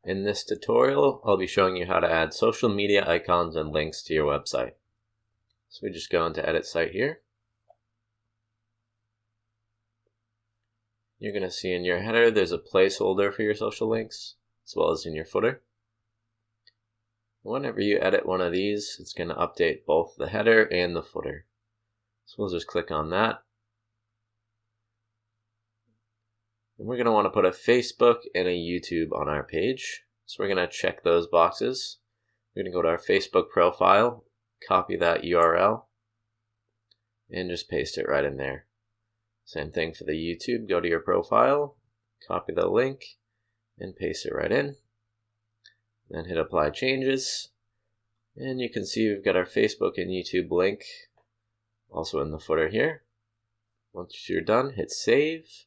In this tutorial, I'll be showing you how to add social media icons and links to your website. So we just go into Edit Site here. You're going to see in your header there's a placeholder for your social links, as well as in your footer. Whenever you edit one of these, it's going to update both the header and the footer. So we'll just click on that. And we're going to want to put a Facebook and a YouTube on our page. So we're going to check those boxes. We're going to go to our Facebook profile, copy that URL, and just paste it right in there. Same thing for the YouTube. Go to your profile, copy the link, and paste it right in. Then hit Apply Changes. And you can see we've got our Facebook and YouTube link also in the footer here. Once you're done, hit Save.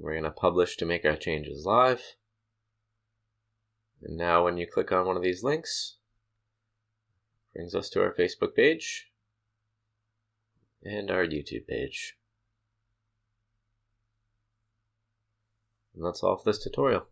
We're going to publish to make our changes live. And now when you click on one of these links, it brings us to our Facebook page and our YouTube page. And that's all for this tutorial.